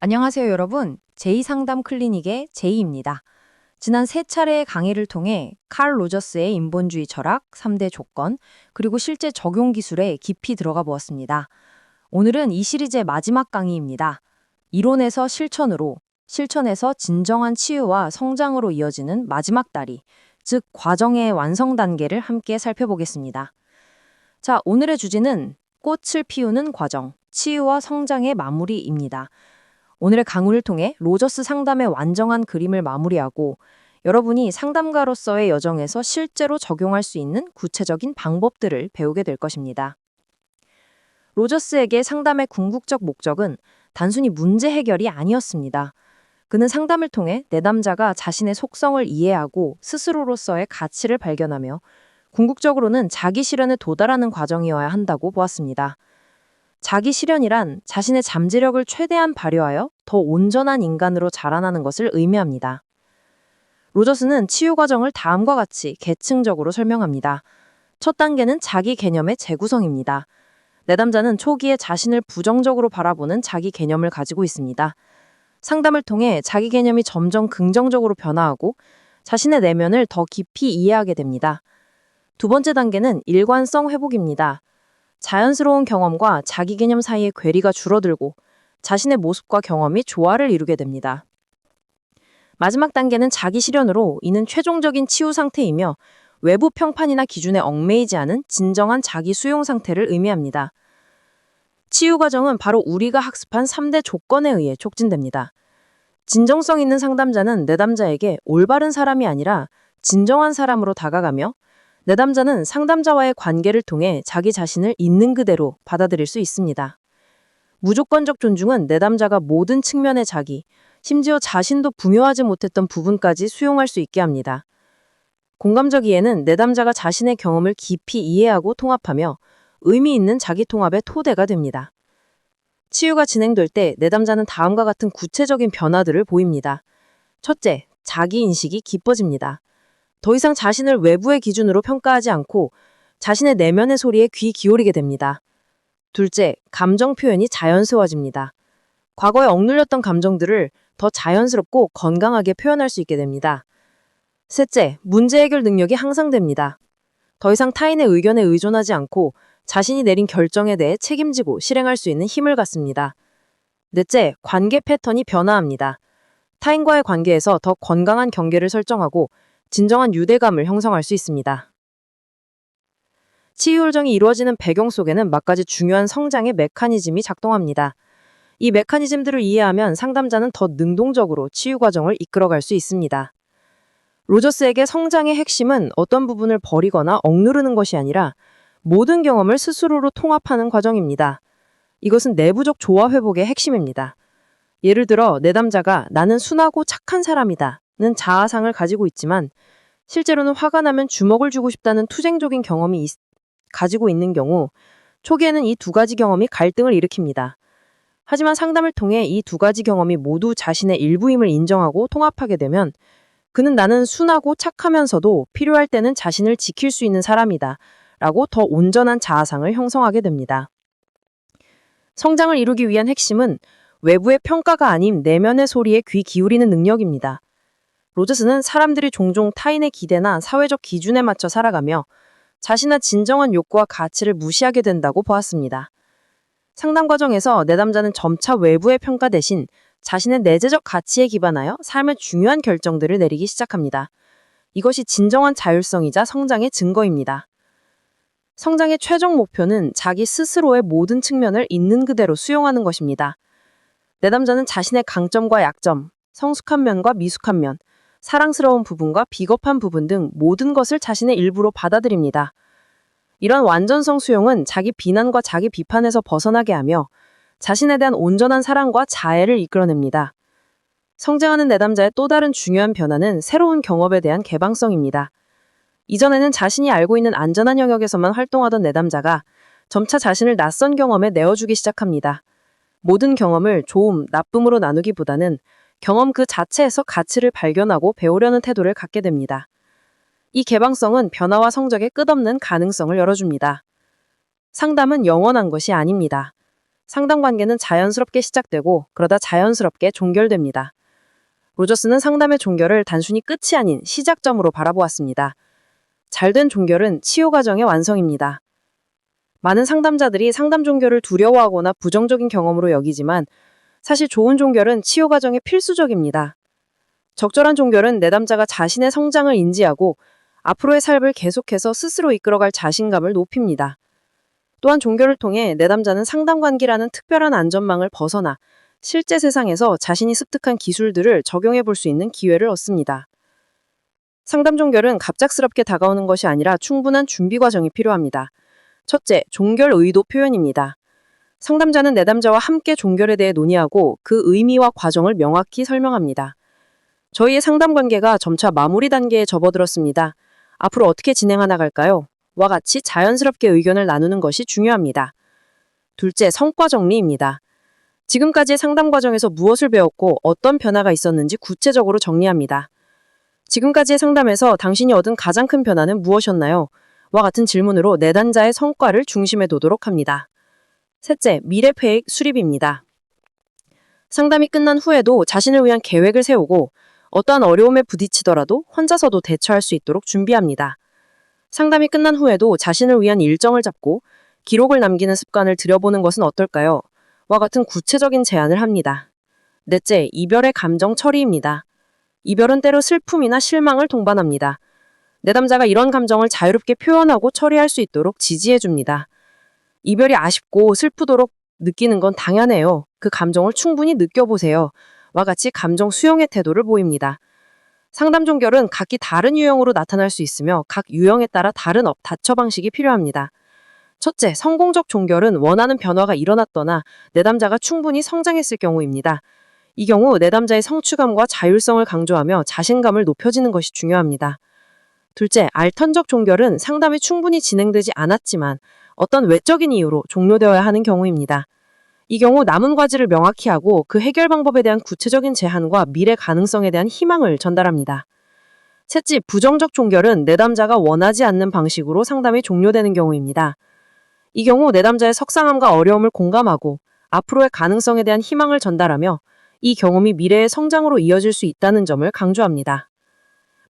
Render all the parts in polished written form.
안녕하세요, 여러분. 제이상담 클리닉의 제이입니다. 지난 세 차례의 강의를 통해 칼 로저스의 인본주의 철학, 3대 조건, 그리고 실제 적용 기술에 깊이 들어가 보았습니다. 오늘은 이 시리즈의 마지막 강의입니다. 이론에서 실천으로, 실천에서 진정한 치유와 성장으로 이어지는 마지막 다리, 즉 과정의 완성 단계를 함께 살펴보겠습니다. 자, 오늘의 주제는 꽃을 피우는 과정, 치유와 성장의 마무리입니다. 오늘의 강의를 통해 로저스 상담의 완전한 그림을 마무리하고 여러분이 상담가로서의 여정에서 실제로 적용할 수 있는 구체적인 방법들을 배우게 될 것입니다. 로저스에게 상담의 궁극적 목적은 단순히 문제 해결이 아니었습니다. 그는 상담을 통해 내담자가 자신의 속성을 이해하고 스스로로서의 가치를 발견하며 궁극적으로는 자기 실현에 도달하는 과정이어야 한다고 보았습니다. 자기 실현이란 자신의 잠재력을 최대한 발휘하여 더 온전한 인간으로 자라나는 것을 의미합니다. 로저스는 치유 과정을 다음과 같이 계층적으로 설명합니다. 첫 단계는 자기 개념의 재구성입니다. 내담자는 초기에 자신을 부정적으로 바라보는 자기 개념을 가지고 있습니다. 상담을 통해 자기 개념이 점점 긍정적으로 변화하고 자신의 내면을 더 깊이 이해하게 됩니다. 두 번째 단계는 일관성 회복입니다. 자연스러운 경험과 자기 개념 사이의 괴리가 줄어들고 자신의 모습과 경험이 조화를 이루게 됩니다. 마지막 단계는 자기 실현으로 이는 최종적인 치유 상태이며 외부 평판이나 기준에 얽매이지 않은 진정한 자기 수용 상태를 의미합니다. 치유 과정은 바로 우리가 학습한 3대 조건에 의해 촉진됩니다. 진정성 있는 상담자는 내담자에게 올바른 사람이 아니라 진정한 사람으로 다가가며 내담자는 상담자와의 관계를 통해 자기 자신을 있는 그대로 받아들일 수 있습니다. 무조건적 존중은 내담자가 모든 측면의 자기, 심지어 자신도 부여하지 못했던 부분까지 수용할 수 있게 합니다. 공감적 이해는 내담자가 자신의 경험을 깊이 이해하고 통합하며 의미 있는 자기 통합의 토대가 됩니다. 치유가 진행될 때 내담자는 다음과 같은 구체적인 변화들을 보입니다. 첫째, 자기인식이 깊어집니다. 더 이상 자신을 외부의 기준으로 평가하지 않고 자신의 내면의 소리에 귀 기울이게 됩니다. 둘째, 감정 표현이 자연스러워집니다. 과거에 억눌렸던 감정들을 더 자연스럽고 건강하게 표현할 수 있게 됩니다. 셋째, 문제 해결 능력이 향상됩니다. 더 이상 타인의 의견에 의존하지 않고 자신이 내린 결정에 대해 책임지고 실행할 수 있는 힘을 갖습니다. 넷째, 관계 패턴이 변화합니다. 타인과의 관계에서 더 건강한 경계를 설정하고 진정한 유대감을 형성할 수 있습니다. 치유 결정이 이루어지는 배경 속에는 몇 가지 중요한 성장의 메커니즘이 작동합니다. 이 메커니즘들을 이해하면 상담자는 더 능동적으로 치유 과정을 이끌어갈 수 있습니다. 로저스에게 성장의 핵심은 어떤 부분을 버리거나 억누르는 것이 아니라 모든 경험을 스스로로 통합하는 과정입니다. 이것은 내부적 조화 회복의 핵심입니다. 예를 들어 내담자가 나는 순하고 착한 사람이다 는 자아상을 가지고 있지만 실제로는 화가 나면 주먹을 쥐고 싶다는 투쟁적인 경험이 가지고 있는 경우 초기에는 이 두 가지 경험이 갈등을 일으킵니다. 하지만 상담을 통해 이 두 가지 경험이 모두 자신의 일부임을 인정하고 통합하게 되면 그는 나는 순하고 착하면서도 필요할 때는 자신을 지킬 수 있는 사람이다 라고 더 온전한 자아상을 형성하게 됩니다. 성장을 이루기 위한 핵심은 외부의 평가가 아닌 내면의 소리에 귀 기울이는 능력입니다. 로저스는 사람들이 종종 타인의 기대나 사회적 기준에 맞춰 살아가며 자신의 진정한 욕구와 가치를 무시하게 된다고 보았습니다. 상담 과정에서 내담자는 점차 외부의 평가 대신 자신의 내재적 가치에 기반하여 삶의 중요한 결정들을 내리기 시작합니다. 이것이 진정한 자율성이자 성장의 증거입니다. 성장의 최종 목표는 자기 스스로의 모든 측면을 있는 그대로 수용하는 것입니다. 내담자는 자신의 강점과 약점, 성숙한 면과 미숙한 면, 사랑스러운 부분과 비겁한 부분 등 모든 것을 자신의 일부로 받아들입니다. 이런 완전성 수용은 자기 비난과 자기 비판에서 벗어나게 하며 자신에 대한 온전한 사랑과 자애를 이끌어냅니다. 성장하는 내담자의 또 다른 중요한 변화는 새로운 경험에 대한 개방성입니다. 이전에는 자신이 알고 있는 안전한 영역에서만 활동하던 내담자가 점차 자신을 낯선 경험에 내어주기 시작합니다. 모든 경험을 좋음, 나쁨으로 나누기보다는 경험 그 자체에서 가치를 발견하고 배우려는 태도를 갖게 됩니다. 이 개방성은 변화와 성적의 끝없는 가능성을 열어줍니다. 상담은 영원한 것이 아닙니다. 상담 관계는 자연스럽게 시작되고 그러다 자연스럽게 종결됩니다. 로저스는 상담의 종결을 단순히 끝이 아닌 시작점으로 바라보았습니다. 잘된 종결은 치유 과정의 완성입니다. 많은 상담자들이 상담 종결을 두려워하거나 부정적인 경험으로 여기지만 사실 좋은 종결은 치유 과정의 필수적입니다. 적절한 종결은 내담자가 자신의 성장을 인지하고 앞으로의 삶을 계속해서 스스로 이끌어갈 자신감을 높입니다. 또한 종결을 통해 내담자는 상담관계라는 특별한 안전망을 벗어나 실제 세상에서 자신이 습득한 기술들을 적용해 볼 수 있는 기회를 얻습니다. 상담 종결은 갑작스럽게 다가오는 것이 아니라 충분한 준비 과정이 필요합니다. 첫째, 종결 의도 표현입니다. 상담자는 내담자와 함께 종결에 대해 논의하고 그 의미와 과정을 명확히 설명합니다. 저희의 상담 관계가 점차 마무리 단계에 접어들었습니다. 앞으로 어떻게 진행해 나갈까요? 와 같이 자연스럽게 의견을 나누는 것이 중요합니다. 둘째, 성과 정리입니다. 지금까지의 상담 과정에서 무엇을 배웠고 어떤 변화가 있었는지 구체적으로 정리합니다. 지금까지의 상담에서 당신이 얻은 가장 큰 변화는 무엇이었나요? 와 같은 질문으로 내담자의 성과를 중심에 두도록 합니다. 셋째, 미래 계획 수립입니다. 상담이 끝난 후에도 자신을 위한 계획을 세우고 어떠한 어려움에 부딪히더라도 혼자서도 대처할 수 있도록 준비합니다. 상담이 끝난 후에도 자신을 위한 일정을 잡고 기록을 남기는 습관을 들여보는 것은 어떨까요? 와 같은 구체적인 제안을 합니다. 넷째, 이별의 감정 처리입니다. 이별은 때로 슬픔이나 실망을 동반합니다. 내담자가 이런 감정을 자유롭게 표현하고 처리할 수 있도록 지지해줍니다. 이별이 아쉽고 슬프도록 느끼는 건 당연해요. 그 감정을 충분히 느껴보세요. 와 같이 감정 수용의 태도를 보입니다. 상담 종결은 각기 다른 유형으로 나타날 수 있으며 각 유형에 따라 다른 대처 방식이 필요합니다. 첫째, 성공적 종결은 원하는 변화가 일어났거나 내담자가 충분히 성장했을 경우입니다. 이 경우 내담자의 성취감과 자율성을 강조하며 자신감을 높여주는 것이 중요합니다. 둘째, 알턴적 종결은 상담이 충분히 진행되지 않았지만 어떤 외적인 이유로 종료되어야 하는 경우입니다. 이 경우 남은 과제를 명확히 하고 그 해결 방법에 대한 구체적인 제안과 미래 가능성에 대한 희망을 전달합니다. 셋째, 부정적 종결은 내담자가 원하지 않는 방식으로 상담이 종료되는 경우입니다. 이 경우 내담자의 속상함과 어려움을 공감하고 앞으로의 가능성에 대한 희망을 전달하며 이 경험이 미래의 성장으로 이어질 수 있다는 점을 강조합니다.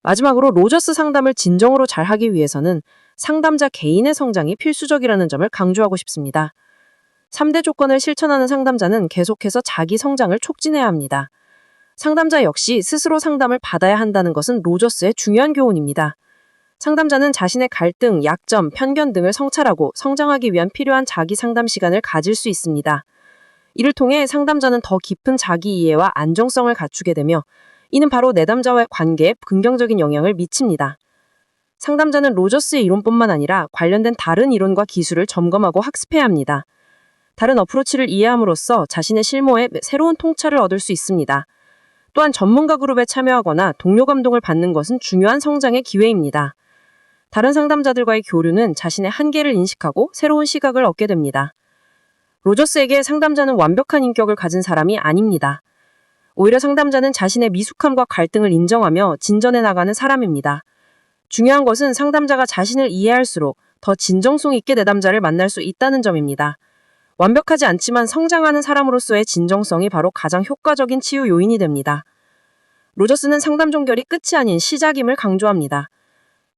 마지막으로 로저스 상담을 진정으로 잘하기 위해서는 상담자 개인의 성장이 필수적이라는 점을 강조하고 싶습니다. 3대 조건을 실천하는 상담자는 계속해서 자기 성장을 촉진해야 합니다. 상담자 역시 스스로 상담을 받아야 한다는 것은 로저스의 중요한 교훈입니다. 상담자는 자신의 갈등, 약점, 편견 등을 성찰하고 성장하기 위한 필요한 자기 상담 시간을 가질 수 있습니다. 이를 통해 상담자는 더 깊은 자기 이해와 안정성을 갖추게 되며 이는 바로 내담자와의 관계에 긍정적인 영향을 미칩니다. 상담자는 로저스의 이론뿐만 아니라 관련된 다른 이론과 기술을 점검하고 학습해야 합니다. 다른 어프로치를 이해함으로써 자신의 실무에 새로운 통찰을 얻을 수 있습니다. 또한 전문가 그룹에 참여하거나 동료 감동을 받는 것은 중요한 성장의 기회입니다. 다른 상담자들과의 교류는 자신의 한계를 인식하고 새로운 시각을 얻게 됩니다. 로저스에게 상담자는 완벽한 인격을 가진 사람이 아닙니다. 오히려 상담자는 자신의 미숙함과 갈등을 인정하며 진전해 나가는 사람입니다. 중요한 것은 상담자가 자신을 이해할수록 더 진정성 있게 내담자를 만날 수 있다는 점입니다. 완벽하지 않지만 성장하는 사람으로서의 진정성이 바로 가장 효과적인 치유 요인이 됩니다. 로저스는 상담 종결이 끝이 아닌 시작임을 강조합니다.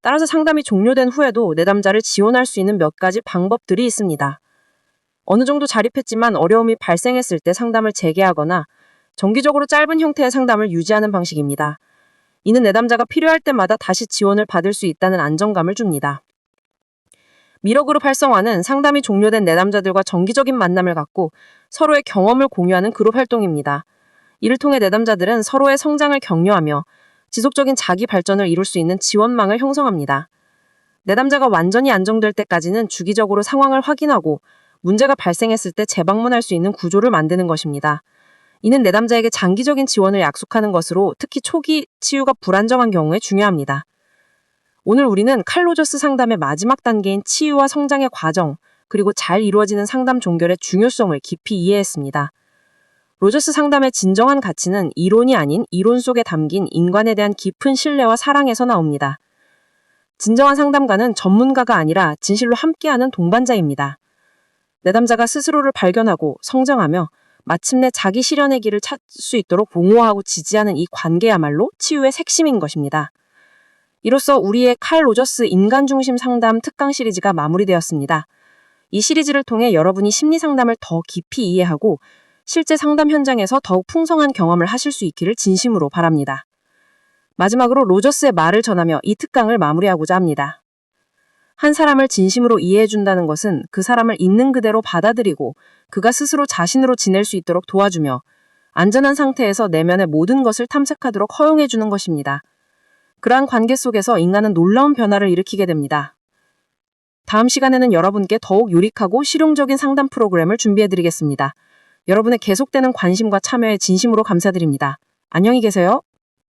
따라서 상담이 종료된 후에도 내담자를 지원할 수 있는 몇 가지 방법들이 있습니다. 어느 정도 자립했지만 어려움이 발생했을 때 상담을 재개하거나 정기적으로 짧은 형태의 상담을 유지하는 방식입니다. 이는 내담자가 필요할 때마다 다시 지원을 받을 수 있다는 안정감을 줍니다. 미러그룹 활성화는 상담이 종료된 내담자들과 정기적인 만남을 갖고 서로의 경험을 공유하는 그룹 활동입니다. 이를 통해 내담자들은 서로의 성장을 격려하며 지속적인 자기 발전을 이룰 수 있는 지원망을 형성합니다. 내담자가 완전히 안정될 때까지는 주기적으로 상황을 확인하고 문제가 발생했을 때 재방문할 수 있는 구조를 만드는 것입니다. 이는 내담자에게 장기적인 지원을 약속하는 것으로 특히 초기 치유가 불안정한 경우에 중요합니다. 오늘 우리는 칼 로저스 상담의 마지막 단계인 치유와 성장의 과정, 그리고 잘 이루어지는 상담 종결의 중요성을 깊이 이해했습니다. 로저스 상담의 진정한 가치는 이론이 아닌 이론 속에 담긴 인간에 대한 깊은 신뢰와 사랑에서 나옵니다. 진정한 상담가는 전문가가 아니라 진실로 함께하는 동반자입니다. 내담자가 스스로를 발견하고 성장하며 마침내 자기 실현의 길을 찾을 수 있도록 봉호하고 지지하는 이 관계야말로 치유의 핵심인 것입니다. 이로써 우리의 칼 로저스 인간 중심 상담 특강 시리즈가 마무리되었습니다. 이 시리즈를 통해 여러분이 심리 상담을 더 깊이 이해하고 실제 상담 현장에서 더욱 풍성한 경험을 하실 수 있기를 진심으로 바랍니다. 마지막으로 로저스의 말을 전하며 이 특강을 마무리하고자 합니다. 한 사람을 진심으로 이해해준다는 것은 그 사람을 있는 그대로 받아들이고 그가 스스로 자신으로 지낼 수 있도록 도와주며 안전한 상태에서 내면의 모든 것을 탐색하도록 허용해주는 것입니다. 그러한 관계 속에서 인간은 놀라운 변화를 일으키게 됩니다. 다음 시간에는 여러분께 더욱 유익하고 실용적인 상담 프로그램을 준비해드리겠습니다. 여러분의 계속되는 관심과 참여에 진심으로 감사드립니다. 안녕히 계세요.